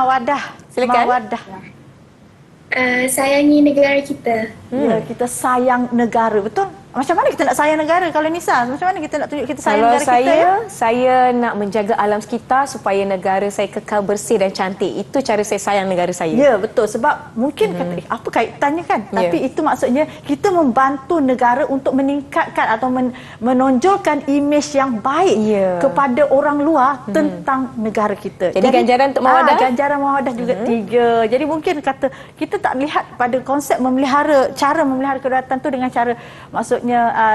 Wadah. Silakan. Wadah. Sayangi negara kita. Ya, kita sayang negara, betul? Macam mana kita nak sayang negara kalau Nisa? Macam mana kita nak tunjuk kita sayang Kalau negara kita? saya nak menjaga alam sekitar supaya negara saya kekal bersih dan cantik. Itu cara saya sayang negara saya. Ya, betul. Sebab mungkin kata, apa kaitannya kan? Tapi itu maksudnya kita membantu negara untuk meningkatkan atau menonjolkan imej yang baik kepada orang luar tentang negara kita. Jadi ganjaran untuk Mawadah? Ganjaran Mawadah juga 3. Jadi mungkin kata kita tak lihat pada konsep cara memelihara kedaulatan tu dengan cara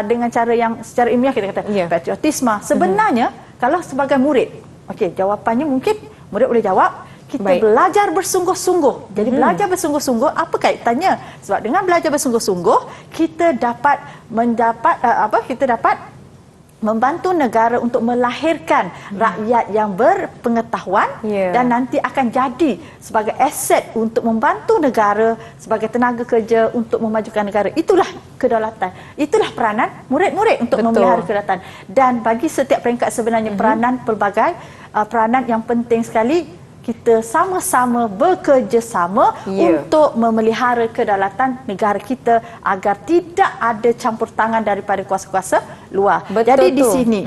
dengan cara yang secara ilmiah kita kata patriotisme. Sebenarnya kalau sebagai murid, okey, jawapannya mungkin murid boleh jawab kita belajar bersungguh-sungguh. Jadi belajar bersungguh-sungguh apa kaitannya? Sebab dengan belajar bersungguh-sungguh kita dapat membantu negara untuk melahirkan rakyat yang berpengetahuan dan nanti akan jadi sebagai aset untuk membantu negara sebagai tenaga kerja untuk memajukan negara. Itulah kedaulatan. Itulah peranan murid-murid untuk memelihara kedaulatan. Dan bagi setiap peringkat sebenarnya peranan pelbagai peranan yang penting sekali. Kita sama-sama bekerjasama untuk memelihara kedaulatan negara kita agar tidak ada campur tangan daripada kuasa-kuasa luar. Betul. Jadi di sini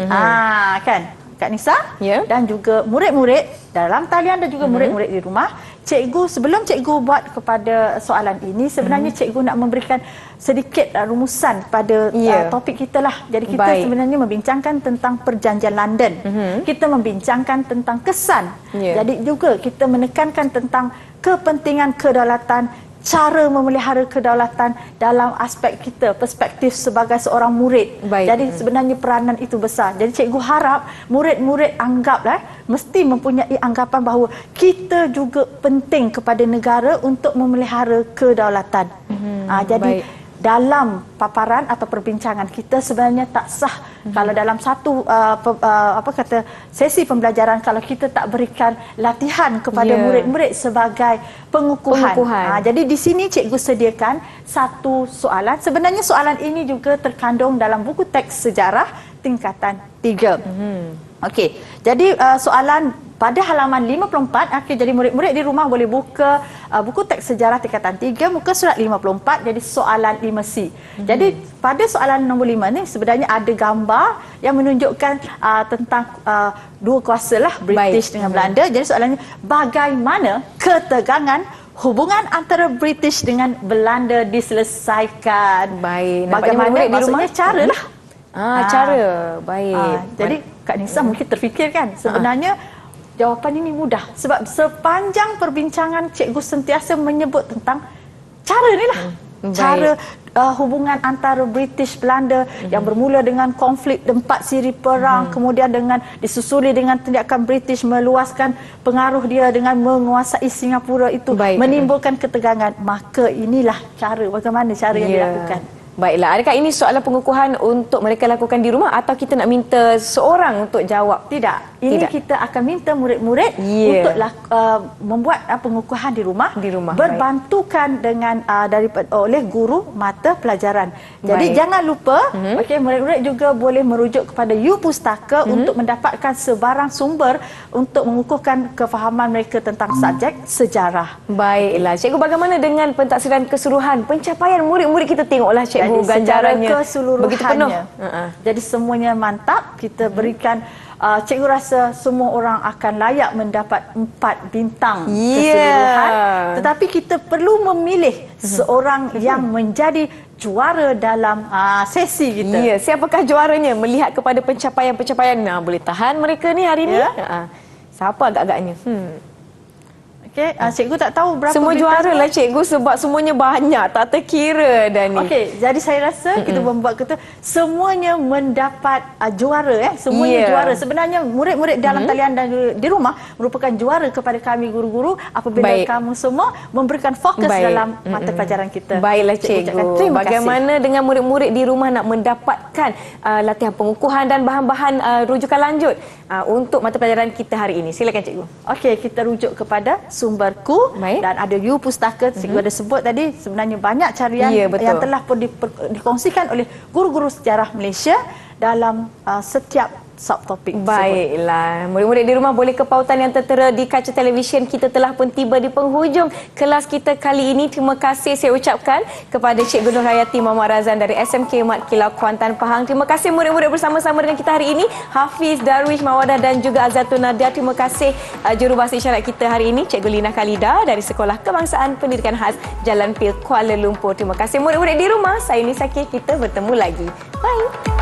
kan Kak Nisa dan juga murid-murid dalam talian dan juga murid-murid di rumah, sebelum cikgu buat kepada soalan ini, sebenarnya cikgu nak memberikan sedikit rumusan pada topik kita lah. Jadi kita sebenarnya membincangkan tentang perjanjian London. Kita membincangkan tentang kesan. Jadi juga kita menekankan tentang kepentingan kedaulatan, cara memelihara kedaulatan dalam aspek kita, perspektif sebagai seorang murid. Jadi sebenarnya peranan itu besar. Jadi cikgu harap murid-murid anggaplah mesti mempunyai anggapan bahawa kita juga penting kepada negara untuk memelihara kedaulatan. Jadi dalam paparan atau perbincangan kita sebenarnya tak sah kalau dalam satu sesi pembelajaran kalau kita tak berikan latihan kepada murid-murid sebagai pengukuhan. Jadi di sini cikgu sediakan satu soalan. Sebenarnya soalan ini juga terkandung dalam buku teks sejarah tingkatan 3. Okey. Jadi soalan pada halaman 54. Okey, jadi murid-murid di rumah boleh buka buku teks sejarah tingkatan 3 muka surat 54, jadi soalan 5C. Jadi pada soalan nombor 5 ni sebenarnya ada gambar yang menunjukkan tentang dua kuasa lah, British dengan Belanda. Jadi soalannya, bagaimana ketegangan hubungan antara British dengan Belanda diselesaikan? Bagaimana maksudnya cara lah. Cara. Baik. Jadi Kak Nisa mungkin terfikir kan, sebenarnya jawapan ini mudah sebab sepanjang perbincangan cikgu sentiasa menyebut tentang cara ni lah. Cara hubungan antara British Belanda yang bermula dengan konflik 4 siri perang, kemudian dengan disusuli dengan tindakan British meluaskan pengaruh dia dengan menguasai Singapura itu, menimbulkan ketegangan. Maka inilah bagaimana cara yang dilakukan. Baiklah, adakah ini soalan pengukuhan untuk mereka lakukan di rumah atau kita nak minta seorang untuk jawab? Tidak. Ini kita akan minta murid-murid untuk membuat pengukuhan di rumah. Berbantukan dengan oleh guru mata pelajaran. Jadi jangan lupa, murid-murid juga boleh merujuk kepada U-Pustaka untuk mendapatkan sebarang sumber untuk mengukuhkan kefahaman mereka tentang subjek sejarah. Baiklah. Cikgu, bagaimana dengan pentaksiran keseluruhan pencapaian murid-murid kita? Tengoklah cikgu, ganjarannya begitu penuh. Jadi semuanya mantap. Kita berikan, cikgu rasa semua orang akan layak mendapat 4 bintang keseluruhan. Tetapi kita perlu memilih seorang yang menjadi juara dalam sesi kita. Siapakah juaranya? Melihat kepada pencapaian-pencapaian, boleh tahan mereka ni hari ni? Siapa agak-agaknya? Okey, cikgu tak tahu berapa Semua bintang juara semua. lah cikgu sebab semuanya banyak, tak terkira dah ni. Okey, jadi saya rasa kita membuat kata semuanya mendapat juara semuanya Ya. juara. Sebenarnya murid-murid dalam talian dan di rumah merupakan juara kepada kami guru-guru apabila Baik. kamu semua memberikan fokus Baik. dalam mata pelajaran kita. Baiklah ucapkan cikgu. terima Bagaimana dengan murid-murid di rumah nak mendapatkan latihan pengukuhan dan bahan-bahan rujukan lanjut untuk mata pelajaran kita hari ini? Silakan cikgu. Okey, kita rujuk kepada sumberku. Baik. Dan ada You Pustaka, cikgu ada sebut tadi sebenarnya banyak carian Ya, betul. yang telah pun dikongsikan oleh guru-guru sejarah Malaysia dalam setiap subtopik tersebut. Baiklah, murid-murid di rumah boleh ke pautan yang tertera di kaca televisyen. Kita telah pun tiba di penghujung kelas kita kali ini. Terima kasih saya ucapkan kepada Cikgu Nurhayati Muhammad Razan dari SMK Mat Kilau Kuantan Pahang. Terima kasih murid-murid bersama-sama dengan kita hari ini. Hafiz, Darwish, Mawadah dan juga Azatun Nadia. Terima kasih jurubahasa isyarat kita hari ini, Cikgu Lina Khalida dari Sekolah Kebangsaan Pendidikan Khas Jalan Pil, Kuala Lumpur. Terima kasih murid-murid di rumah. Saya Nisa K. Kita bertemu lagi. Bye.